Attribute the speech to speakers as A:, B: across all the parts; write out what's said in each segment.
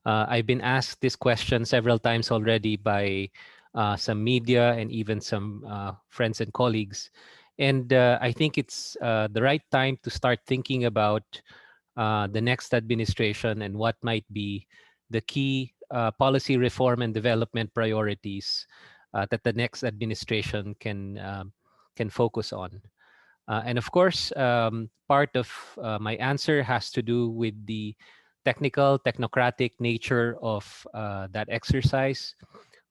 A: I've been asked this question several times already by some media and even some friends and colleagues. And I think it's the right time to start thinking about the next administration and what might be the key policy reform and development priorities that the next administration can focus on. And of course, part of my answer has to do with the technocratic nature of that exercise.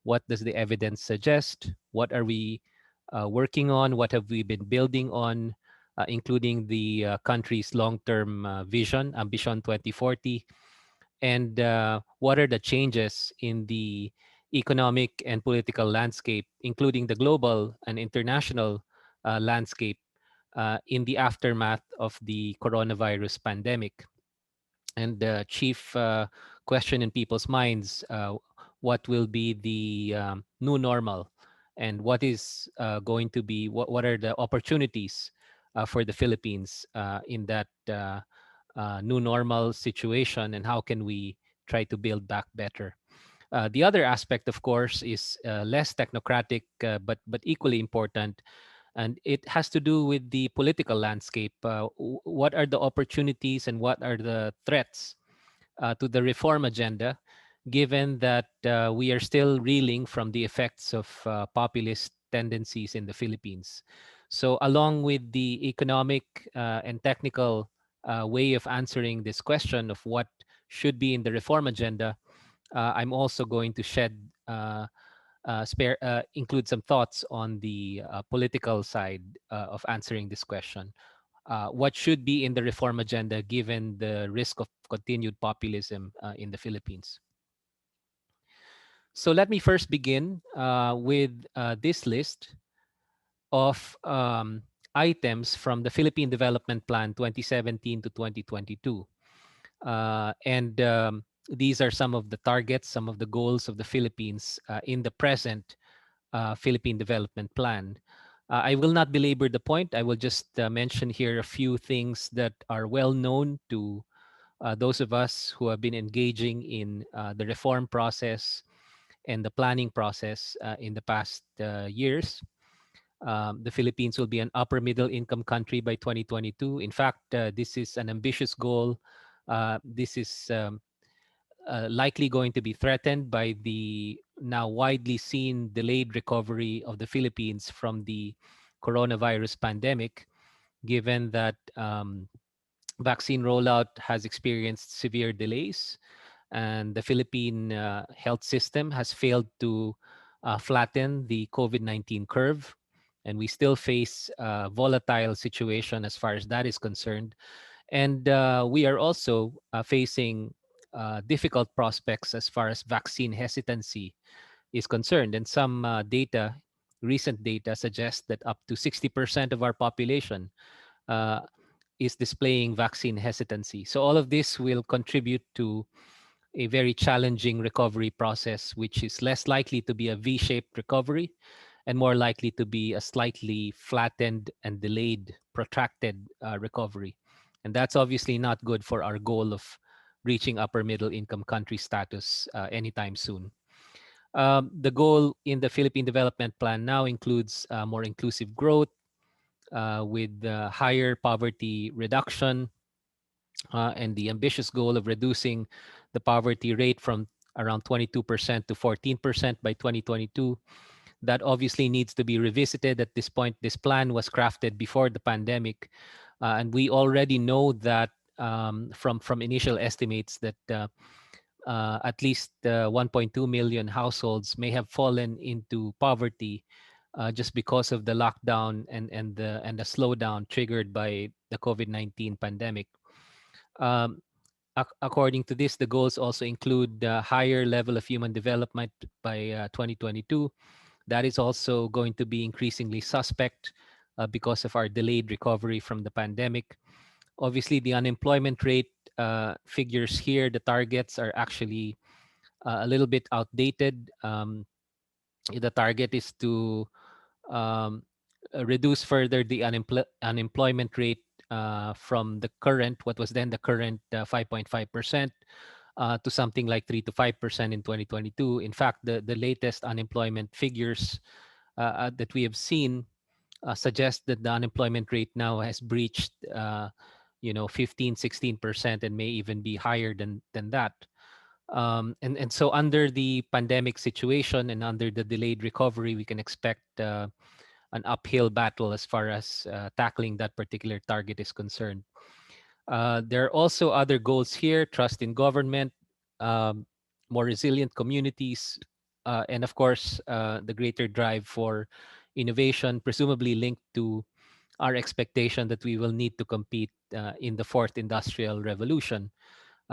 A: What does the evidence suggest? What are we working on? What have we been building on, including the country's long term vision, Ambition 2040? And what are the changes in the economic and political landscape, including the global and international landscape in the aftermath of the coronavirus pandemic? And the chief question in people's minds, what will be the new normal, and what is going to be, what are the opportunities for the Philippines in that new normal situation, and how can we try to build back better? The other aspect, of course, is less technocratic, but equally important, and it has to do with the political landscape. What are the opportunities and what are the threats to the reform agenda, given that we are still reeling from the effects of populist tendencies in the Philippines? So, along with the economic and technical way of answering this question of what should be in the reform agenda, I'm also going to include some thoughts on the political side of answering this question. What should be in the reform agenda given the risk of continued populism in the Philippines? So let me first begin with this list of items from the Philippine Development Plan 2017 to 2022. And these are some of the targets, some of the goals of the Philippines in the present Philippine Development Plan. I will not belabor the point. I will just mention here a few things that are well known to those of us who have been engaging in the reform process and the planning process in the past years. The Philippines will be an upper middle income country by 2022. In fact, this is an ambitious goal. This is likely going to be threatened by the now widely seen delayed recovery of the Philippines from the coronavirus pandemic, given that vaccine rollout has experienced severe delays, and the Philippine health system has failed to flatten the COVID-19 curve. And we still face a volatile situation as far as that is concerned. And we are also facing difficult prospects as far as vaccine hesitancy is concerned. And some recent data suggests that up to 60% of our population uh, is displaying vaccine hesitancy. So all of this will contribute to a very challenging recovery process, which is less likely to be a V-shaped recovery and more likely to be a slightly flattened and delayed, protracted recovery. And that's obviously not good for our goal of reaching upper middle income country status anytime soon. The goal in the Philippine Development Plan now includes more inclusive growth with higher poverty reduction, and the ambitious goal of reducing the poverty rate from around 22% to 14% by 2022. That obviously needs to be revisited at this point. This plan was crafted before the pandemic, and we already know that from initial estimates that at least 1.2 million households may have fallen into poverty just because of the lockdown and the slowdown triggered by the COVID-19 pandemic. Um, According to this, the goals also include higher level of human development by 2022. That is also going to be increasingly suspect because of our delayed recovery from the pandemic. Obviously, the unemployment rate figures here, the targets are actually a little bit outdated. The target is to um, reduce further the unemployment rate from the current, what was then the current 5.5%, to something like 3 to 5% in 2022. In fact, the latest unemployment figures that we have seen suggest that the unemployment rate now has breached 15, 16%, and may even be higher than that. And so under the pandemic situation and under the delayed recovery, we can expect an uphill battle as far as tackling that particular target is concerned. There are also other goals here: trust in government, um, more resilient communities, and of course, the greater drive for innovation, presumably linked to our expectation that we will need to compete in the fourth industrial revolution,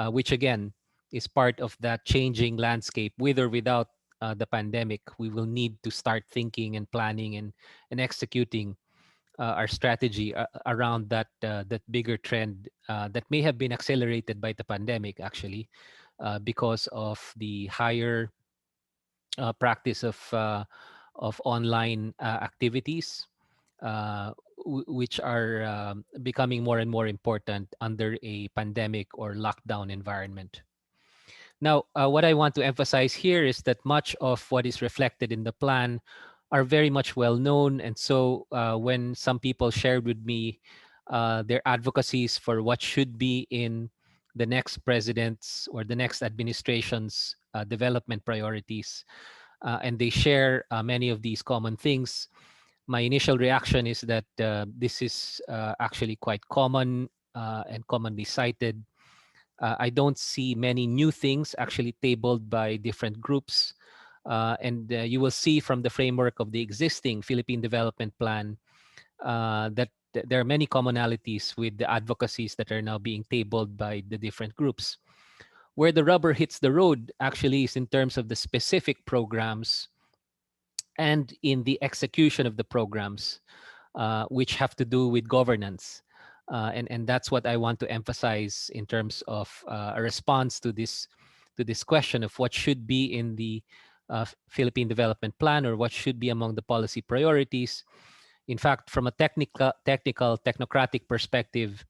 A: which again is part of that changing landscape. With or without the pandemic, we will need to start thinking and planning and executing our strategy around that bigger trend that may have been accelerated by the pandemic, actually, because of the higher practice of online activities, which are becoming more and more important under a pandemic or lockdown environment. Now, what I want to emphasize here is that much of what is reflected in the plan are very much well known. And so when some people shared with me their advocacies for what should be in the next president's or the next administration's development priorities, and they share many of these common things, my initial reaction is that this is actually quite common and commonly cited. I don't see many new things actually tabled by different groups. And you will see from the framework of the existing Philippine Development Plan that there are many commonalities with the advocacies that are now being tabled by the different groups. Where the rubber hits the road actually is in terms of the specific programs and in the execution of the programs, which have to do with governance. And that's what I want to emphasize in terms of a response to this question of what should be in the Philippine Development Plan, or what should be among the policy priorities. In fact, from a technocratic perspective,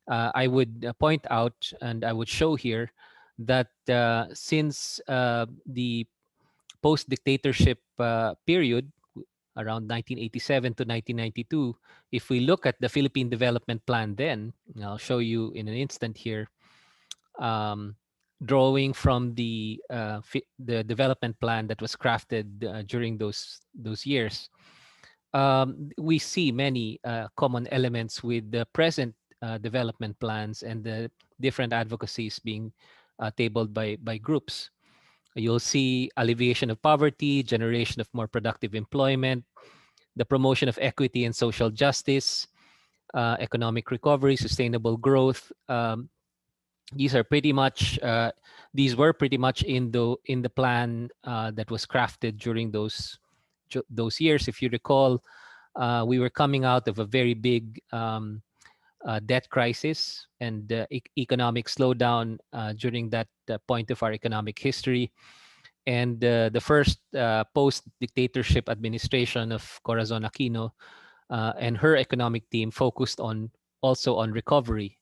A: I would point out and I would show here that since the post-dictatorship period, around 1987 to 1992, if we look at the Philippine Development Plan then, and I'll show you in an instant here, um, drawing from the development plan that was crafted during those years, we see many common elements with the present development plans and the different advocacies being tabled by groups. You'll see alleviation of poverty, generation of more productive employment, the promotion of equity and social justice, economic recovery, sustainable growth. These are pretty much these were pretty much in the plan that was crafted during those years. If you recall, we were coming out of a very big debt crisis and economic slowdown during that point of our economic history. And the first post-dictatorship administration of Corazon Aquino and her economic team focused on also on recovery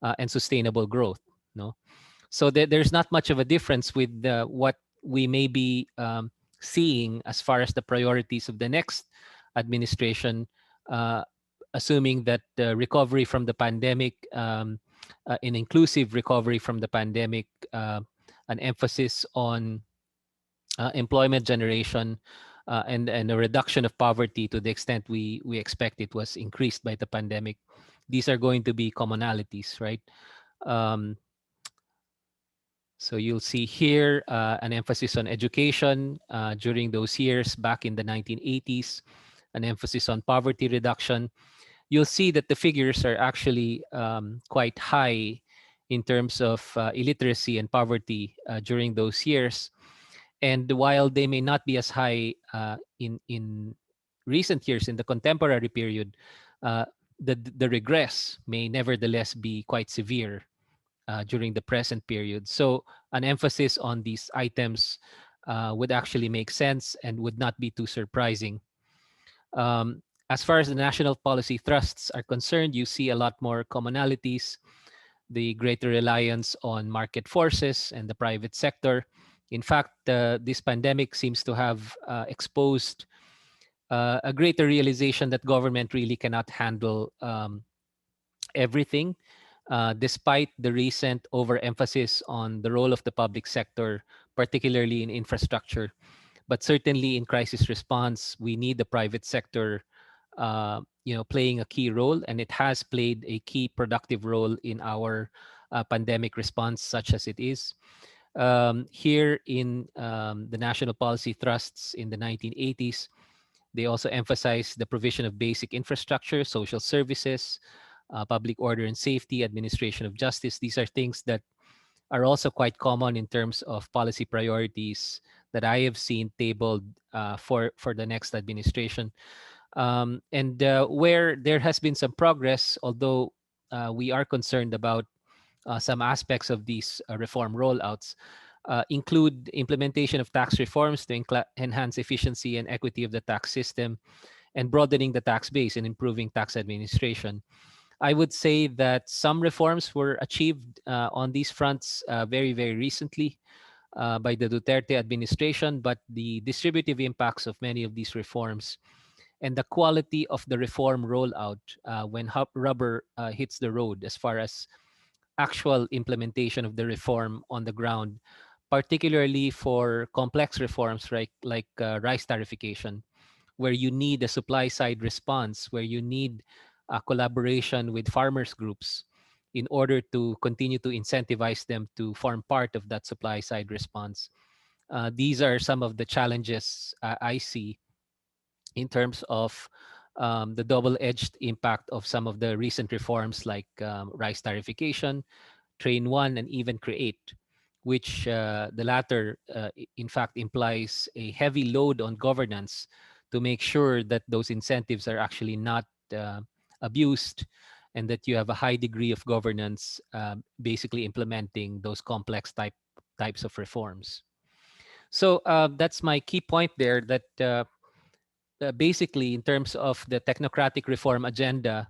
A: and sustainable growth. No, so there's not much of a difference with what we may be seeing as far as the priorities of the next administration, uh, assuming that recovery from the pandemic, an inclusive recovery from the pandemic, an emphasis on employment generation, and a reduction of poverty to the extent we expect it was increased by the pandemic. These are going to be commonalities, right? Um, so you'll see here an emphasis on education during those years back in the 1980s, an emphasis on poverty reduction. You'll see that the figures are actually quite high in terms of illiteracy and poverty during those years. And while they may not be as high in recent years, in the contemporary period, uh, the regress may nevertheless be quite severe during the present period. So an emphasis on these items would actually make sense and would not be too surprising. Um, as far as the national policy thrusts are concerned, you see a lot more commonalities. the greater reliance on market forces and the private sector. In fact, this pandemic seems to have exposed a greater realization that government really cannot handle everything, despite the recent overemphasis on the role of the public sector, particularly in infrastructure. But certainly in crisis response, we need the private sector, playing a key role, and it has played a key productive role in our pandemic response, such as it is. Here in the national policy thrusts in the 1980s, they also emphasize the provision of basic infrastructure, social services, public order and safety, administration of justice. These are things that are also quite common in terms of policy priorities that I have seen tabled for the next administration. And where there has been some progress, although we are concerned about some aspects of these reform rollouts, include implementation of tax reforms to enhance efficiency and equity of the tax system, and broadening the tax base and improving tax administration. I would say that some reforms were achieved on these fronts very, very recently by the Duterte administration, but the distributive impacts of many of these reforms and the quality of the reform rollout when rubber hits the road as far as actual implementation of the reform on the ground, particularly for complex reforms like rice tarification, where you need a supply side response, where you need a collaboration with farmers groups in order to continue to incentivize them to form part of that supply side response. These are some of the challenges I see in terms of the double-edged impact of some of the recent reforms like rice tarification, Train 1, and even Create, which the latter, in fact, implies a heavy load on governance to make sure that those incentives are actually not abused and that you have a high degree of governance basically implementing those complex types of reforms. So that's my key point there, that basically in terms of the technocratic reform agenda,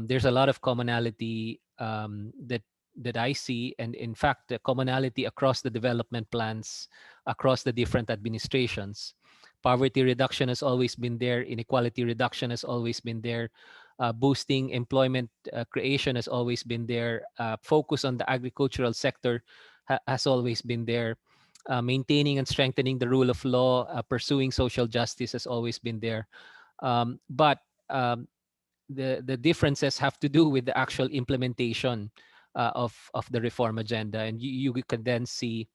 A: there's a lot of commonality that I see, and in fact, the commonality across the development plans, across the different administrations. Poverty reduction has always been there. Inequality reduction has always been there. Boosting employment creation has always been there. Focus on the agricultural sector has always been there. Maintaining and strengthening the rule of law, pursuing social justice has always been there. But the differences have to do with the actual implementation of the reform agenda, and you can then see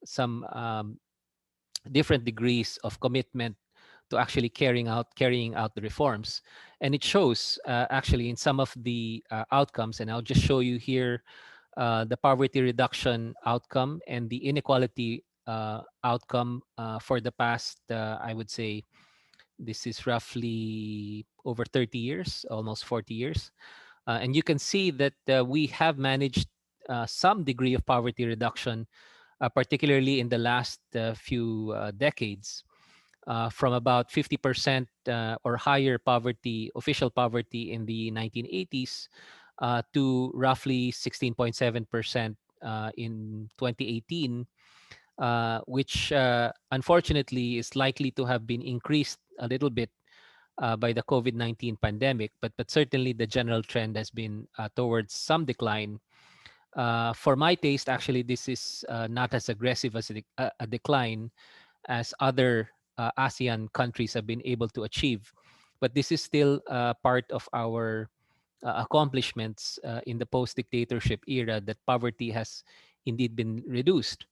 A: some different degrees of commitment to actually carrying out the reforms, and it shows actually in some of the outcomes. And I'll just show you here the poverty reduction outcome and the inequality outcome for the past, I would say, this is roughly over 30 years, almost 40 years. And you can see that we have managed some degree of poverty reduction, particularly in the last few decades, from about 50% or higher poverty, official poverty in the 1980s, to roughly 16.7% in 2018, which unfortunately is likely to have been increased a little bit by the COVID-19 pandemic, but certainly the general trend has been towards some decline. For my taste, actually, this is not as aggressive as a decline as other ASEAN countries have been able to achieve, but this is still part of our accomplishments in the post-dictatorship era, that poverty has indeed been reduced.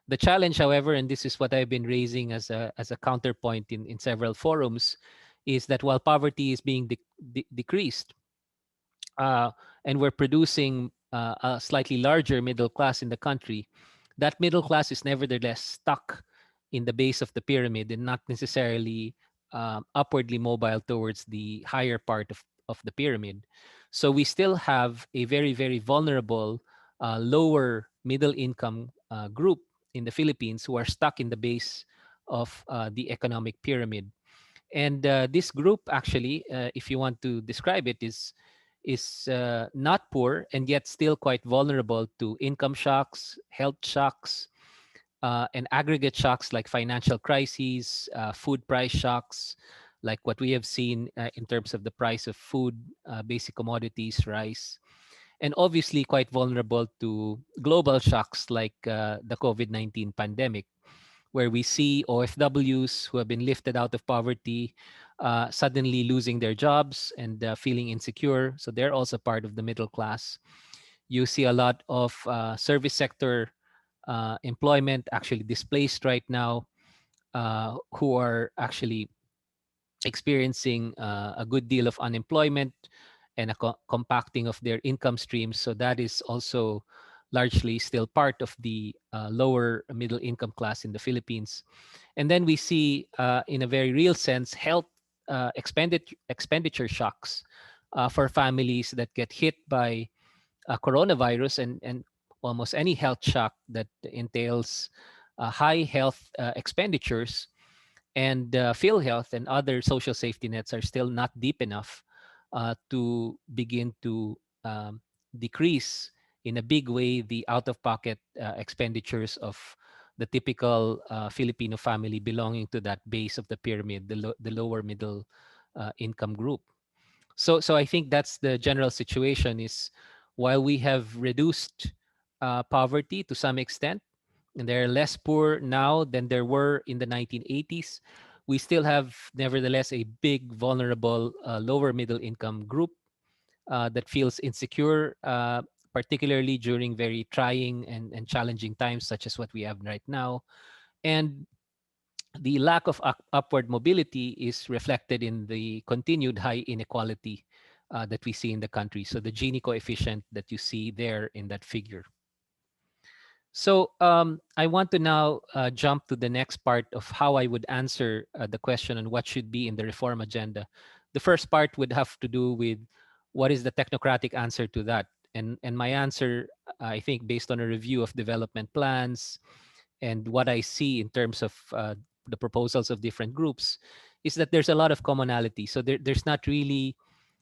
A: The challenge, however, and this is what I've been raising as a counterpoint in several forums, is that while poverty is being decreased, uh, and we're producing a slightly larger middle class in the country, that middle class is nevertheless stuck in the base of the pyramid and not necessarily upwardly mobile towards the higher part of the pyramid. So we still have a very, very vulnerable lower middle income group in the Philippines who are stuck in the base of the economic pyramid. And this group, actually, if you want to describe it, is not poor and yet still quite vulnerable to income shocks, health shocks, and aggregate shocks like financial crises, food price shocks, like what we have seen in terms of the price of food, basic commodities, rice, and obviously quite vulnerable to global shocks like the COVID 19 pandemic, where we see OFWs who have been lifted out of poverty suddenly losing their jobs and feeling insecure. So they're also part of the middle class. You see a lot of service sector employment actually displaced right now, who are actually experiencing a good deal of unemployment and a compacting of their income streams. So that is also largely still part of the lower middle income class in the Philippines. And then we see, in a very real sense, health expenditure shocks for families that get hit by coronavirus, and almost any health shock that entails high health expenditures, and PhilHealth and other social safety nets are still not deep enough to begin to decrease in a big way the out-of-pocket expenditures of the typical Filipino family belonging to that base of the pyramid, the lower middle income group. So I think that's the general situation. Is while we have reduced poverty to some extent, and there are less poor now than there were in the 1980s, we still have nevertheless a big vulnerable lower middle income group that feels insecure, particularly during very trying and challenging times such as what we have right now. And the lack of upward mobility is reflected in the continued high inequality that we see in the country. So the Gini coefficient that you see there in that figure. So I want to now jump to the next part of how I would answer the question on what should be in the reform agenda. The first part would have to do with what is the technocratic answer to that. And my answer, I think, based on a review of development plans and what I see in terms of the proposals of different groups, is that there's a lot of commonality. So there's not really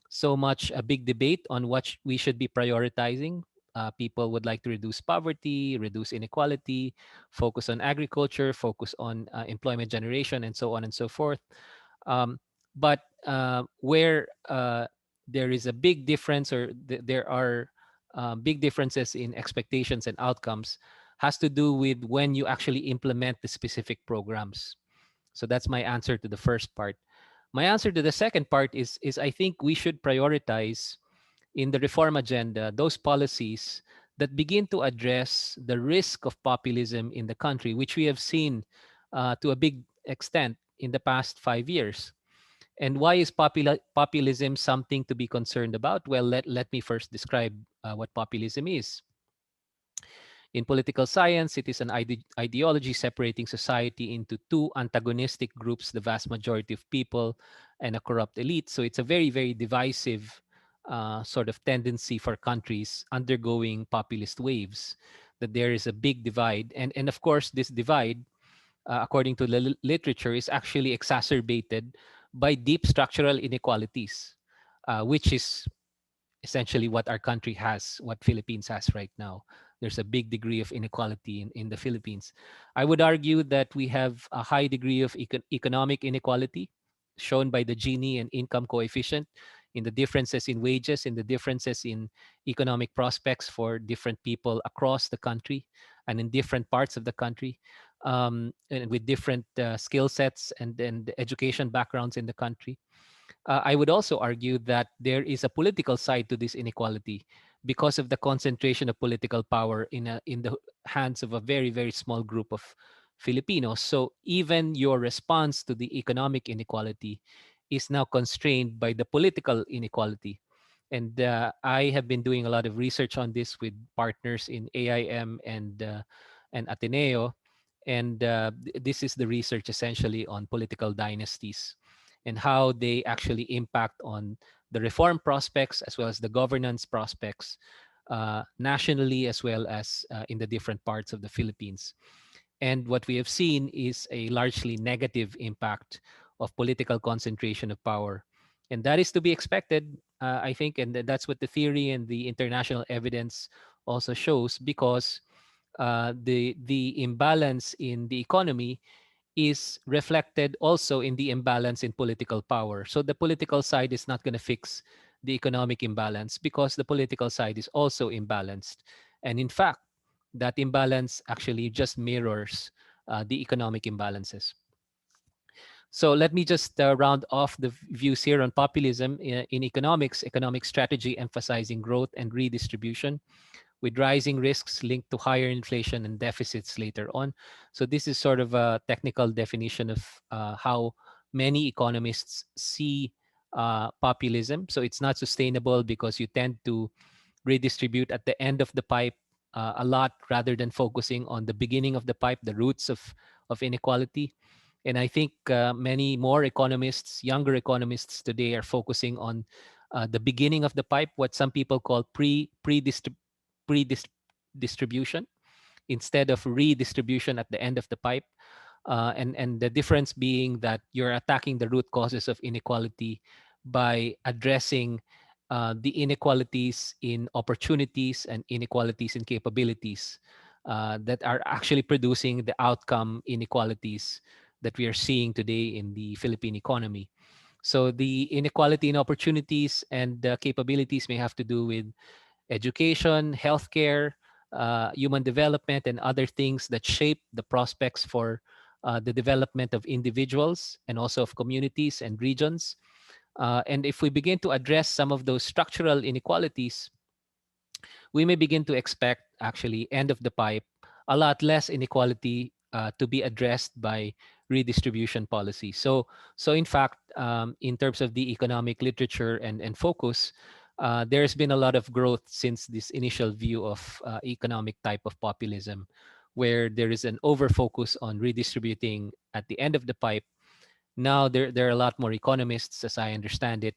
A: so much a big debate on what we should be prioritizing. People would like to reduce poverty, reduce inequality, focus on agriculture, focus on employment generation, and so on and so forth. Um, but where there is a big difference, or there are big differences in expectations and outcomes, has to do with when you actually implement the specific programs. So that's my answer to the first part. My answer to the second part is I think we should prioritize in the reform agenda those policies that begin to address the risk of populism in the country, which we have seen to a big extent in the past 5 years. And why is populism something to be concerned about? Well, let me first describe what populism is. In political science, it is an ideology separating society into two antagonistic groups, the vast majority of people and a corrupt elite. So it's a very, very divisive sort of tendency for countries undergoing populist waves, that there is a big divide. And of course, this divide, according to the literature, is actually exacerbated by deep structural inequalities, which is essentially what our country has, what Philippines has right now. There's a big degree of inequality in the Philippines. I would argue that we have a high degree of economic inequality shown by the Gini and income coefficient, in the differences in wages, in the differences in economic prospects for different people across the country and in different parts of the country, and with different skill sets and education backgrounds in the country. I would also argue that there is a political side to this inequality because of the concentration of political power in the hands of a very, very small group of Filipinos. So even your response to the economic inequality is now constrained by the political inequality. And I have been doing a lot of research on this with partners in AIM and Ateneo. And this is the research essentially on political dynasties and how they actually impact on the reform prospects as well as the governance prospects nationally, as well as in the different parts of the Philippines. And what we have seen is a largely negative impact of political concentration of power. And that is to be expected. I think, and that's what the theory and the international evidence also shows, because the imbalance in the economy is reflected also in the imbalance in political power. So the political side is not going to fix the economic imbalance because the political side is also imbalanced. And in fact, that imbalance actually just mirrors the economic imbalances. So let me just round off the views here on populism in economics. Economic strategy emphasizing growth and redistribution, with rising risks linked to higher inflation and deficits later on. So this is sort of a technical definition of how many economists see populism. So it's not sustainable because you tend to redistribute at the end of the pipe a lot, rather than focusing on the beginning of the pipe, the roots of inequality. And I think many more economists, younger economists today, are focusing on the beginning of the pipe, what some people call pre-distribution, instead of redistribution at the end of the pipe. And the difference being that you're attacking the root causes of inequality by addressing the inequalities in opportunities and inequalities in capabilities that are actually producing the outcome inequalities that we are seeing today in the Philippine economy. So the inequality in opportunities and capabilities may have to do with education, healthcare, human development, and other things that shape the prospects for the development of individuals and also of communities and regions. And if we begin to address some of those structural inequalities, we may begin to expect, actually, end of the pipe, a lot less inequality to be addressed by redistribution policy. So in fact, in terms of the economic literature and focus, there's been a lot of growth since this initial view of economic type of populism, where there is an over focus on redistributing at the end of the pipe. Now there are a lot more economists, as I understand it,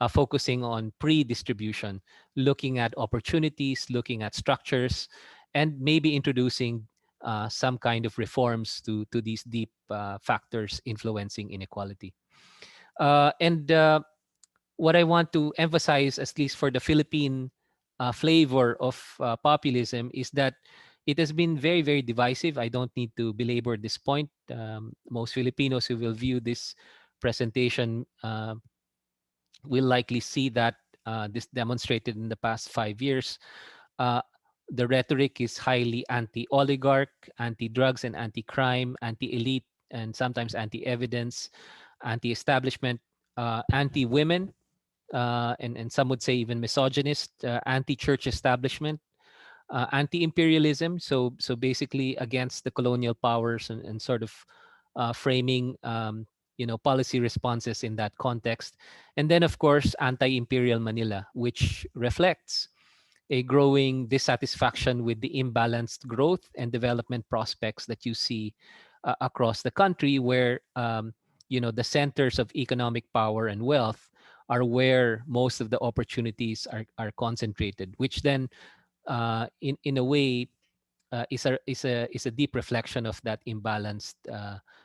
A: focusing on pre-distribution, looking at opportunities, looking at structures, and maybe introducing some kind of reforms to these deep factors influencing inequality. And what I want to emphasize, at least for the Philippine flavor of populism, is that it has been very, very divisive. I don't need to belabor this point. Most Filipinos who will view this presentation will likely see that this demonstrated in the past 5 years. Uh, the rhetoric is highly anti-oligarch, anti-drugs and anti-crime, anti-elite, and sometimes anti-evidence, anti-establishment, anti-women, and some would say even misogynist, anti-church establishment, anti-imperialism. So basically against the colonial powers, and sort of framing policy responses in that context. And then of course anti-imperial Manila, which reflects a growing dissatisfaction with the imbalanced growth and development prospects that you see across the country, where the centers of economic power and wealth are where most of the opportunities are concentrated, which then in a way is a deep reflection of that imbalanced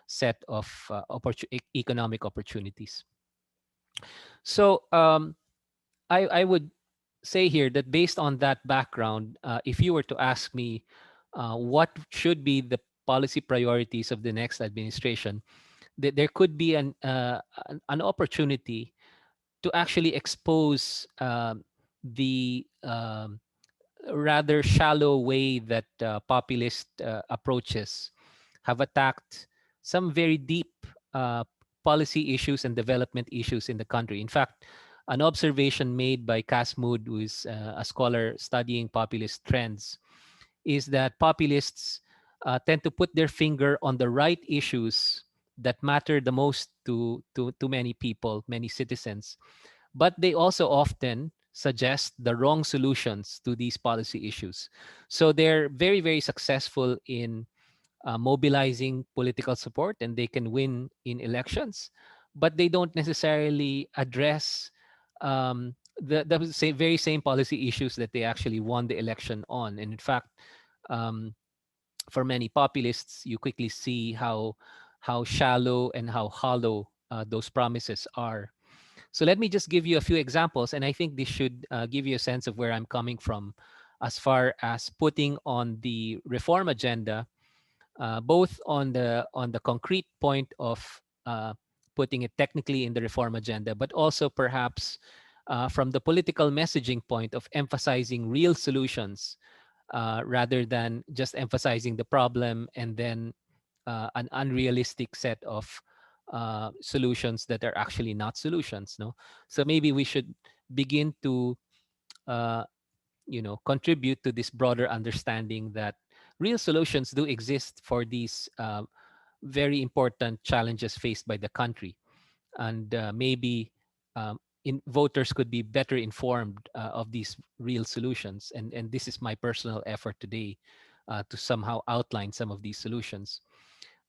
A: set of economic opportunities. So I would say here that based on that background, if you were to ask me what should be the policy priorities of the next administration, there could be an opportunity to actually expose the rather shallow way that populist approaches have attacked some very deep uh, policy issues and development issues in the country. In fact, an observation made by Cass Mood, who is a scholar studying populist trends, is that populists tend to put their finger on the right issues that matter the most to many people, many citizens, but they also often suggest the wrong solutions to these policy issues. So they're very, very successful in mobilizing political support, and they can win in elections, but they don't necessarily address the very same policy issues that they actually won the election on. And in fact, um, for many populists, you quickly see how shallow and how hollow those promises are. So let me just give you a few examples, and I think this should give you a sense of where I'm coming from as far as putting on the reform agenda, both on the concrete point of uh, putting it technically in the reform agenda, but also perhaps from the political messaging point of emphasizing real solutions rather than just emphasizing the problem and then an unrealistic set of solutions that are actually not solutions. No, so maybe we should begin to uh, contribute to this broader understanding that real solutions do exist for these very important challenges faced by the country, and maybe voters could be better informed of these real solutions. And this is my personal effort today to somehow outline some of these solutions.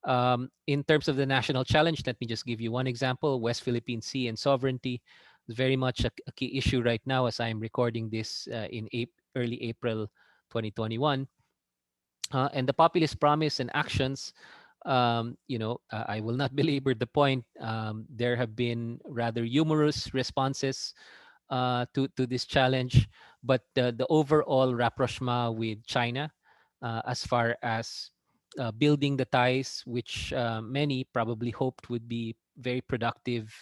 A: In terms of the national challenge, let me just give you one example. West Philippine Sea and sovereignty is very much a key issue right now as I'm recording this in early April 2021. And the populist promise and actions, I will not belabor the point. There have been rather humorous responses to this challenge, but the overall rapprochement with China, as far as building the ties, which many probably hoped would be very productive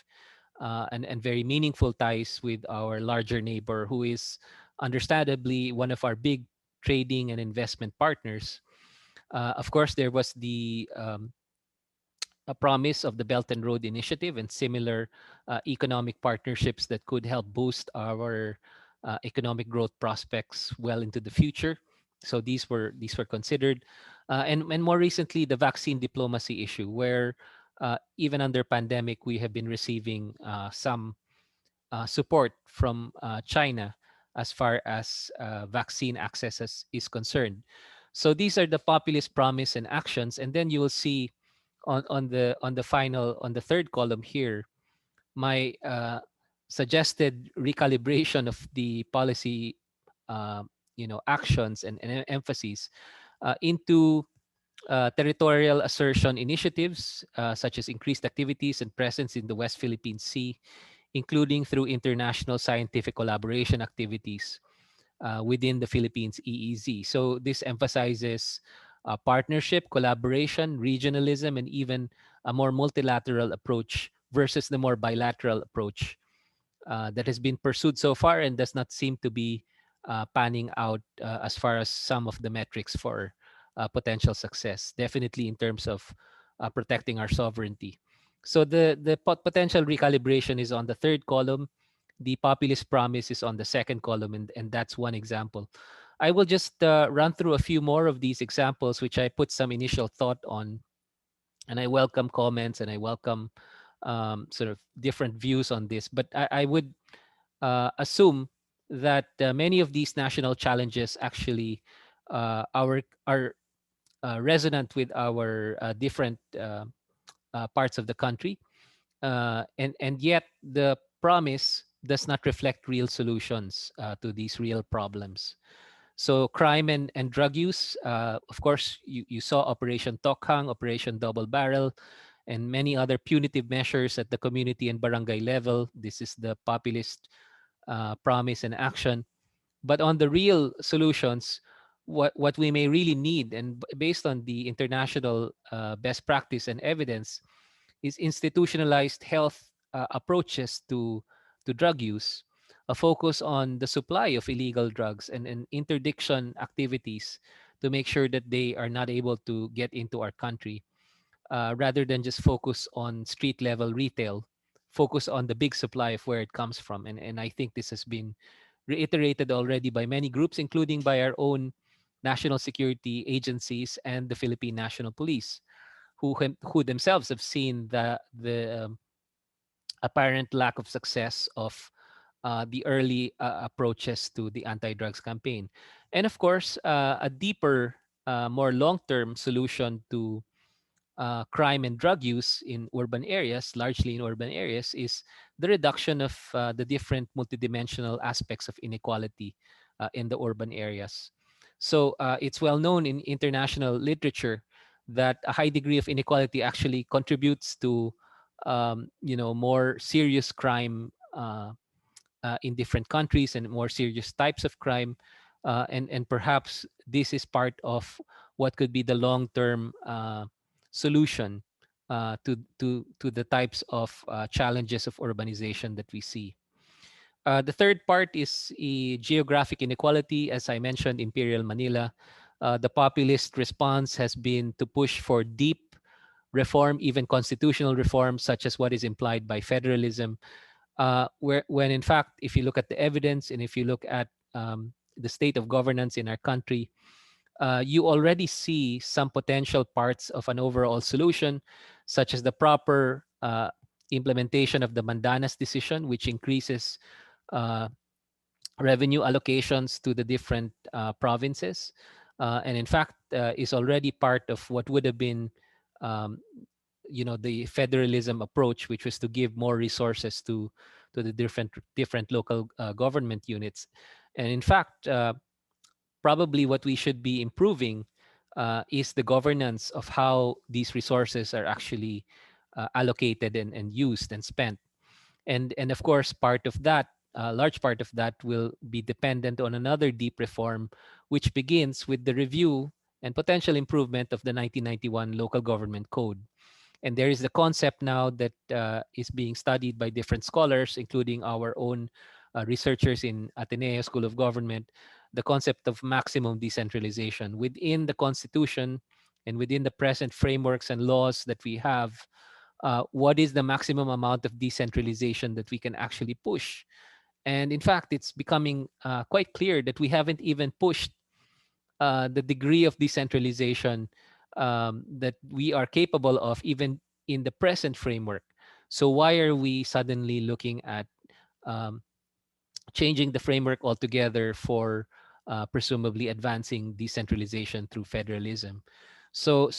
A: and very meaningful ties with our larger neighbor, who is understandably one of our big trading and investment partners. Of course, there was the a promise of the Belt and Road Initiative and similar economic partnerships that could help boost our economic growth prospects well into the future. So these were considered, and more recently the vaccine diplomacy issue, where even under pandemic we have been receiving some support from China as far as vaccine access is concerned. So these are the populist promise and actions, and then you will see on the third column here my suggested recalibration of the policy actions and emphases into territorial assertion initiatives such as increased activities and presence in the West Philippine Sea, including through international scientific collaboration activities within the Philippines EEZ. So this emphasizes partnership, collaboration, regionalism, and even a more multilateral approach versus the more bilateral approach that has been pursued so far and does not seem to be panning out as far as some of the metrics for potential success, definitely in terms of protecting our sovereignty. So the potential recalibration is on the third column. The populist promise is on the second column, and that's one example. I will just run through a few more of these examples, which I put some initial thought on, and I welcome comments and I welcome sort of different views on this. But I would assume that many of these national challenges actually are resonant with our different parts of the country, and yet the promise does not reflect real solutions to these real problems. So crime and drug use, of course, you saw Operation Tokhang, Operation Double Barrel, and many other punitive measures at the community and barangay level. This is the populist promise and action. But on the real solutions, what we may really need, and based on the international best practice and evidence, is institutionalized health approaches to drug use, a focus on the supply of illegal drugs and interdiction activities to make sure that they are not able to get into our country, rather than just focus on street level retail, focus on the big supply of where it comes from. And I think this has been reiterated already by many groups, including by our own national security agencies and the Philippine National Police, who themselves have seen the apparent lack of success of the early approaches to the anti-drugs campaign, and of course a deeper, more long-term solution to crime and drug use in urban areas, largely in urban areas, is the reduction of the different multidimensional aspects of inequality in the urban areas. So it's well known in international literature that a high degree of inequality actually contributes to more serious crime in different countries and more serious types of crime. And perhaps this is part of what could be the long-term solution to the types of challenges of urbanization that we see. The third part is geographic inequality. As I mentioned, Imperial Manila. The populist response has been to push for deep reform, even constitutional reform, such as what is implied by federalism. When in fact, if you look at the evidence and if you look at the state of governance in our country, you already see some potential parts of an overall solution, such as the proper implementation of the Mandanas decision, which increases uh, revenue allocations to the different provinces, and in fact is already part of what would have been, um, the federalism approach, which was to give more resources to the different local government units. And in fact, probably what we should be improving is the governance of how these resources are actually allocated and used and spent. And of course, part of that, a large part of that, will be dependent on another deep reform, which begins with the review and potential improvement of the 1991 Local Government Code. And there is the concept now that is being studied by different scholars, including our own researchers in Ateneo School of Government, the concept of maximum decentralization within the Constitution and within the present frameworks and laws that we have. What is the maximum amount of decentralization that we can actually push? And in fact, it's becoming quite clear that we haven't even pushed the degree of decentralization that we are capable of, even in the present framework. So why are we suddenly looking at um, changing the framework altogether for presumably advancing decentralization through federalism? So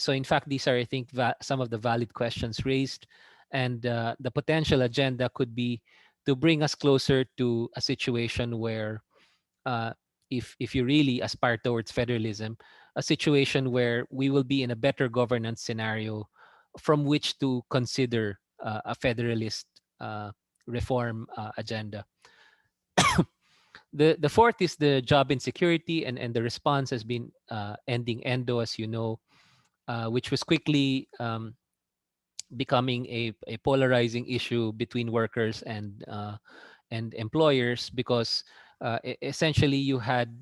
A: in fact, these are, I think, some of the valid questions raised, and the potential agenda could be to bring us closer to a situation where, uh, if you really aspire towards federalism, a situation where we will be in a better governance scenario from which to consider a federalist reform agenda. The fourth is the job insecurity, and the response has been ending endo, as you know, which was quickly becoming a polarizing issue between workers and employers, because essentially you had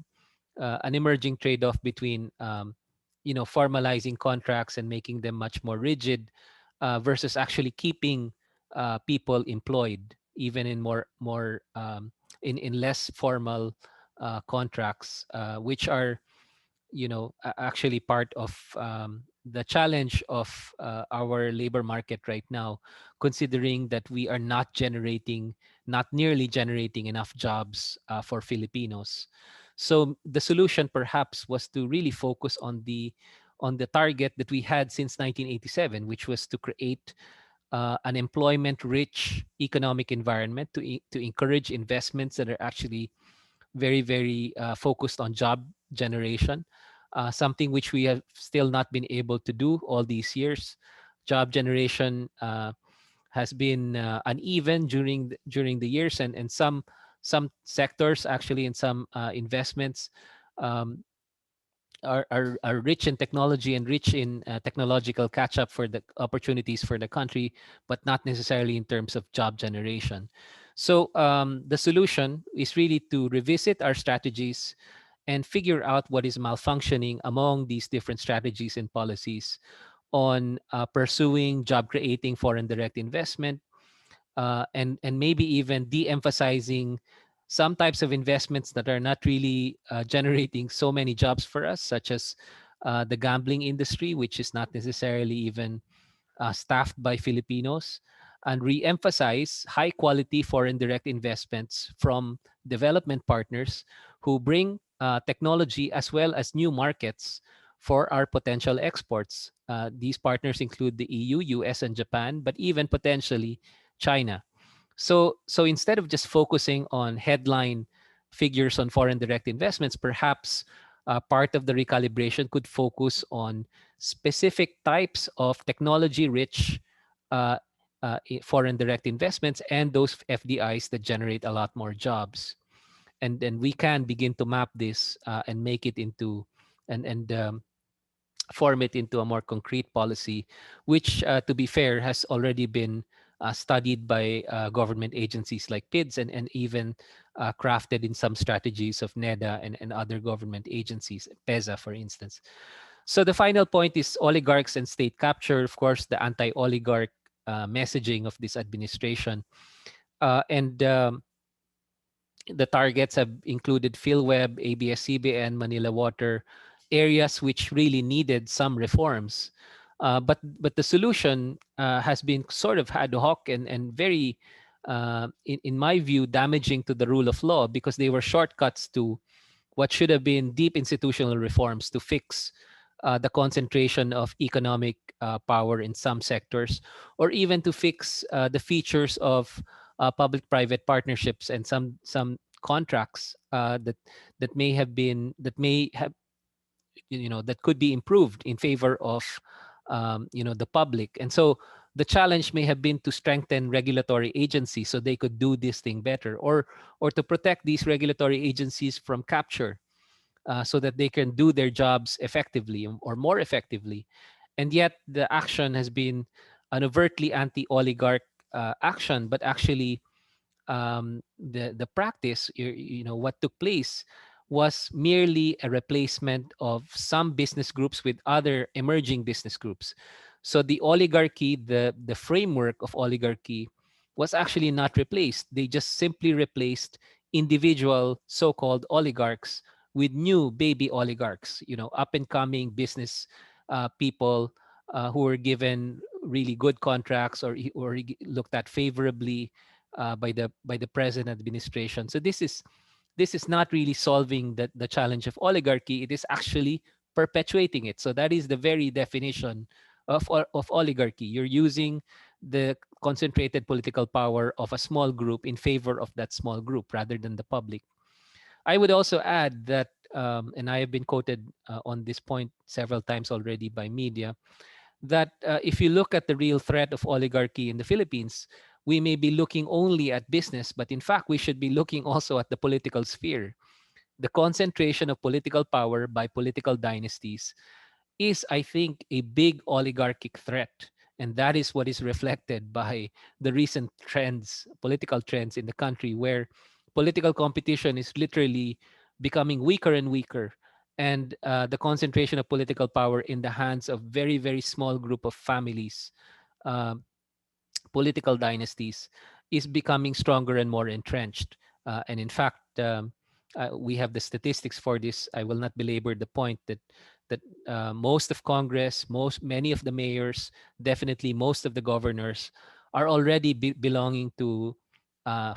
A: an emerging trade-off between formalizing contracts and making them much more rigid versus actually keeping people employed, even in more in less formal contracts, which are actually part of the challenge of our labor market right now, considering that we are not nearly generating enough jobs for Filipinos. So the solution perhaps was to really focus on the target that we had since 1987, which was to create an employment-rich economic environment to encourage investments that are actually very, very focused on job generation, something which we have still not been able to do all these years. Job generation has been uneven during the years, and some sectors, actually, in some investments, um, are rich in technology and rich in technological catch up for the opportunities for the country, but not necessarily in terms of job generation. So the solution is really to revisit our strategies and figure out what is malfunctioning among these different strategies and policies on pursuing job creating foreign direct investment, and maybe even de-emphasizing some types of investments that are not really generating so many jobs for us, such as the gambling industry, which is not necessarily even staffed by Filipinos, and re-emphasize high quality foreign direct investments from development partners who bring technology as well as new markets for our potential exports. These partners include the EU, US, and Japan, but even potentially China. So instead of just focusing on headline figures on foreign direct investments, perhaps part of the recalibration could focus on specific types of technology-rich uh, foreign direct investments and those FDIs that generate a lot more jobs. And then we can begin to map this and make it into and form it into a more concrete policy, which, to be fair, has already been studied by government agencies like PIDS and even crafted in some strategies of NEDA and other government agencies, PESA, for instance. So the final point is oligarchs and state capture, of course, the anti-oligarch messaging of this administration. And the targets have included PhilWeb, ABS-CBN, Manila Water, areas which really needed some reforms. But the solution has been sort of ad hoc and very, in my view, damaging to the rule of law, because they were shortcuts to what should have been deep institutional reforms to fix the concentration of economic power in some sectors, or even to fix the features of public-private partnerships and some contracts that may have, that could be improved in favor of the public. And so the challenge may have been to strengthen regulatory agencies so they could do this thing better, or to protect these regulatory agencies from capture, so that they can do their jobs effectively or more effectively. And yet the action has been an overtly anti-oligarch action, but actually the practice, what took place was merely a replacement of some business groups with other emerging business groups. So the oligarchy, the framework of oligarchy, was actually not replaced. They just simply replaced individual so-called oligarchs with new baby oligarchs, up and coming business people who were given really good contracts, or looked at favorably by the present administration. So this is not really solving the challenge of oligarchy. It is actually perpetuating it. So that is the very definition of oligarchy. You're using the concentrated political power of a small group in favor of that small group rather than the public. I would also add that, and I have been quoted on this point several times already by media, that if you look at the real threat of oligarchy in the Philippines, we may be looking only at business, but in fact, we should be looking also at the political sphere. The concentration of political power by political dynasties is, I think, a big oligarchic threat. And that is what is reflected by the recent trends, political trends in the country, where political competition is literally becoming weaker and weaker. And the concentration of political power in the hands of very, very small group of families, uh, political dynasties, is becoming stronger and more entrenched. And in fact, we have the statistics for this. I will not belabor the point that most of Congress, many of the mayors, definitely most of the governors, are already belonging to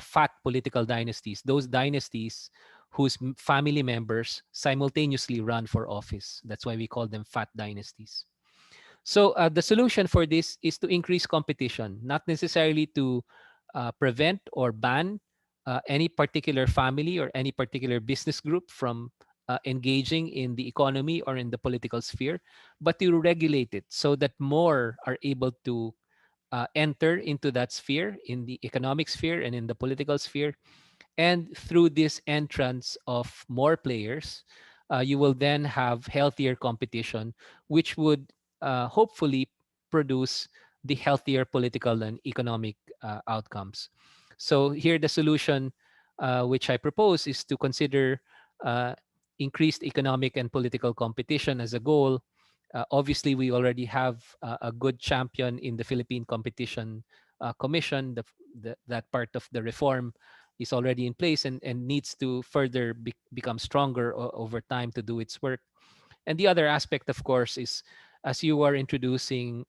A: fat political dynasties. Those dynasties whose family members simultaneously run for office. That's why we call them fat dynasties. So the solution for this is to increase competition, not necessarily to prevent or ban any particular family or any particular business group from engaging in the economy or in the political sphere, but to regulate it so that more are able to enter into that sphere, in the economic sphere and in the political sphere. And through this entrance of more players, you will then have healthier competition, which would hopefully produce the healthier political and economic outcomes. So here the solution which I propose is to consider uh, increased economic and political competition as a goal. Obviously, we already have a good champion in the Philippine Competition Commission. That part of the reform is already in place and needs to further become stronger over time to do its work. And the other aspect, of course, is as you are introducing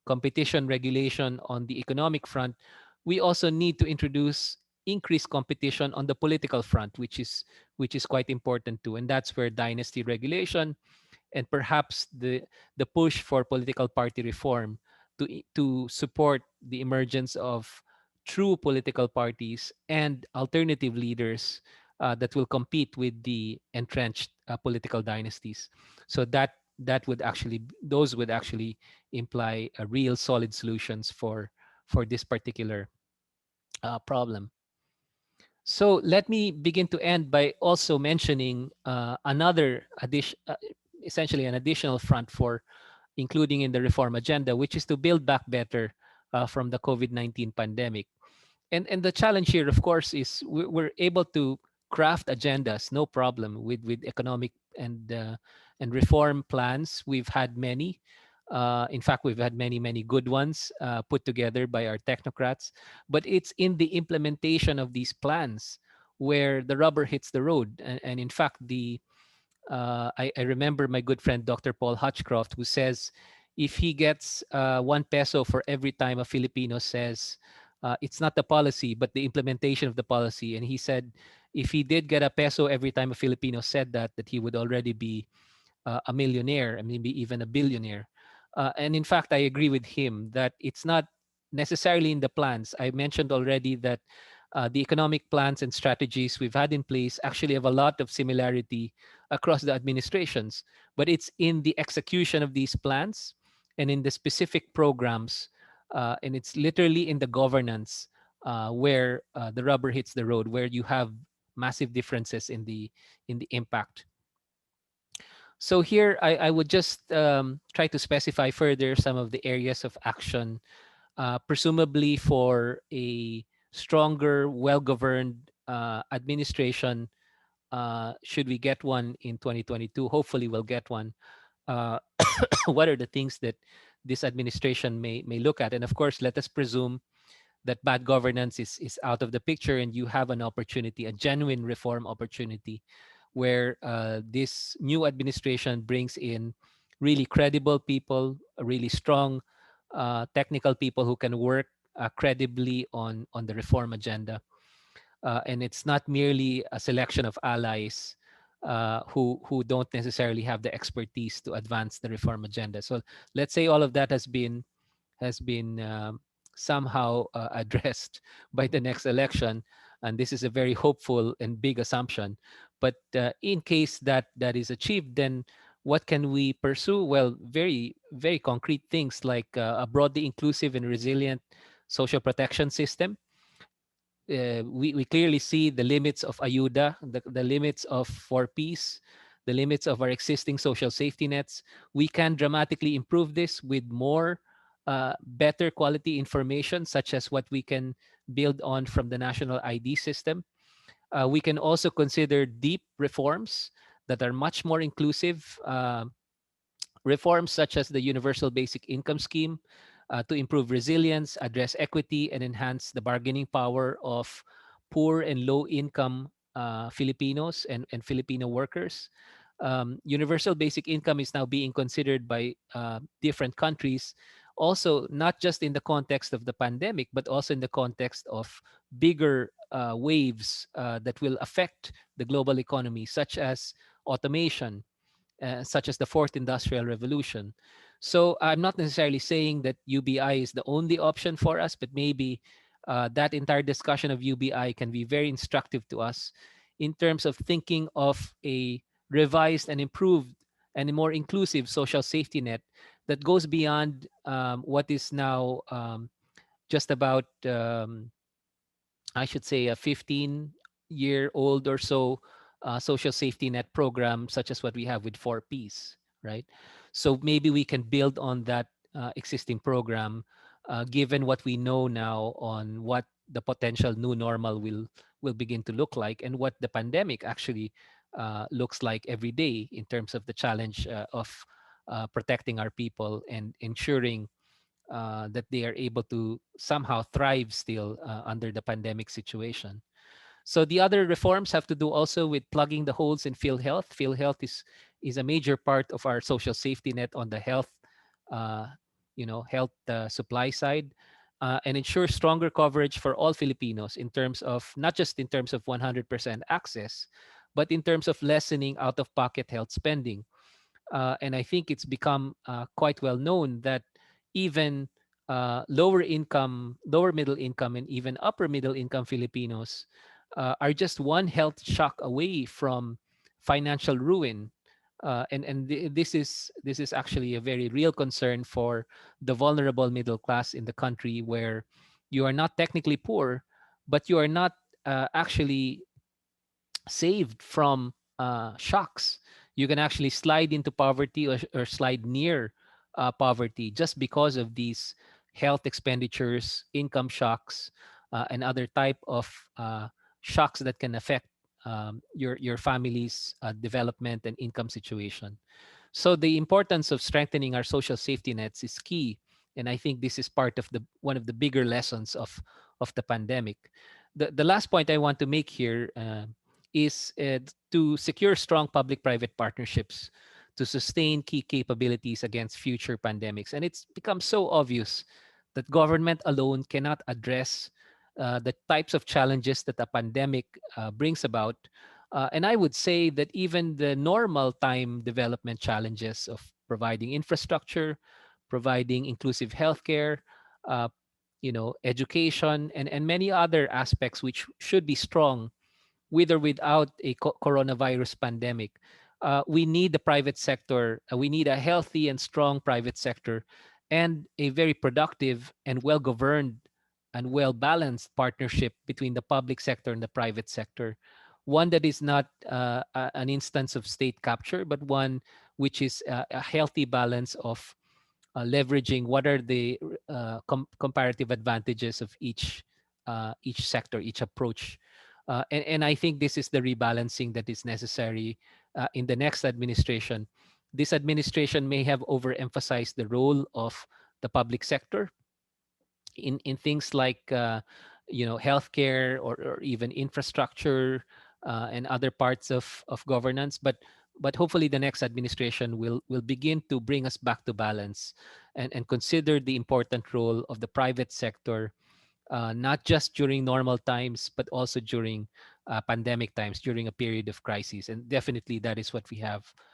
A: competition regulation on the economic front, we also need to introduce increased competition on the political front, which is quite important too. And that's where dynasty regulation and perhaps the push for political party reform to support the emergence of true political parties and alternative leaders that will compete with the entrenched political dynasties. So that would actually those would actually imply a real solid solutions for this particular problem. So let me begin to end by also mentioning another addition, essentially an additional front for including in the reform agenda, which is to build back better from the COVID-19 pandemic. And the challenge here, of course, is we're able to craft agendas, no problem, with economic and reform plans. We've had many. In fact, we've had many good ones put together by our technocrats. But it's in the implementation of these plans where the rubber hits the road. And in fact, I remember my good friend Dr. Paul Hutchcroft, who says if he gets 1 peso for every time a Filipino says it's not the policy, but the implementation of the policy. And he said if he did get a peso every time a Filipino said that he would already be a millionaire and maybe even a billionaire. And in fact, I agree with him that it's not necessarily in the plans. I mentioned already that the economic plans and strategies we've had in place actually have a lot of similarity across the administrations, but it's in the execution of these plans and in the specific programs, and it's literally in the governance where the rubber hits the road, where you have massive differences in the impact. So here, I would just try to specify further some of the areas of action, presumably for a stronger, well-governed administration. Should we get one in 2022? Hopefully, we'll get one. Uh, what are the things that this administration may look at? And of course, let us presume that bad governance is out of the picture and you have an opportunity, a genuine reform opportunity, where this new administration brings in really credible people, really strong technical people who can work credibly on the reform agenda. And it's not merely a selection of allies who don't necessarily have the expertise to advance the reform agenda. So let's say all of that has been somehow addressed by the next election, and this is a very hopeful and big assumption. But in case that is achieved, then what can we pursue? Well, very concrete things like a broadly inclusive and resilient social protection system. We clearly see the limits of ayuda, the limits of for peace, the limits of our existing social safety nets. We can dramatically improve this with more better quality information, such as what we can build on from the national ID system. We can also consider deep reforms that are much more inclusive. Reforms such as the Universal Basic Income Scheme to improve resilience, address equity, and enhance the bargaining power of poor and low income Filipinos and Filipino workers. Universal basic income is now being considered by different countries, also not just in the context of the pandemic, but also in the context of bigger waves that will affect the global economy, such as automation, such as the fourth industrial revolution. So I'm not necessarily saying that UBI is the only option for us, but maybe that entire discussion of UBI can be very instructive to us in terms of thinking of a revised and improved and a more inclusive social safety net that goes beyond what is now just about I should say a 15-year-old or so social safety net program, such as what we have with 4Ps, right? So maybe we can build on that existing program, given what we know now on what the potential new normal will begin to look like and what the pandemic actually looks like every day in terms of the challenge of protecting our people and ensuring that they are able to somehow thrive still under the pandemic situation. So the other reforms have to do also with plugging the holes in PhilHealth. PhilHealth is a major part of our social safety net on the health, health supply side, and ensure stronger coverage for all Filipinos in terms of not just in terms of 100% access, but in terms of lessening out-of-pocket health spending. And I think it's become quite well known that even lower income, lower middle income, and even upper middle income Filipinos are just one health shock away from financial ruin. This is actually a very real concern for the vulnerable middle class in the country, where you are not technically poor, but you are not actually saved from shocks. You can actually slide into poverty, or slide near poverty, just because of these health expenditures, income shocks, and other type of shocks that can affect your family's development and income situation. So the importance of strengthening our social safety nets is key, and I think this is part of the one of the bigger lessons of the pandemic. The last point I want to make here is to secure strong public-private partnerships to sustain key capabilities against future pandemics. And it's become so obvious that government alone cannot address the types of challenges that a pandemic brings about. And I would say that even the normal time development challenges of providing infrastructure, providing inclusive healthcare, uh, education, and many other aspects which should be strong with or without a coronavirus pandemic. We need the private sector. We need a healthy and strong private sector, and a very productive and well governed and well balanced partnership between the public sector and the private sector. One that is not an instance of state capture, but one which is a healthy balance of leveraging what are the comparative advantages of each sector, each approach. And I think this is the rebalancing that is necessary in the next administration. This administration may have overemphasized the role of the public sector in things like healthcare, or even infrastructure, and other parts of governance, but hopefully the next administration will begin to bring us back to balance, and consider the important role of the private sector, not just during normal times, but also during pandemic times, during a period of crisis. And definitely that is what we have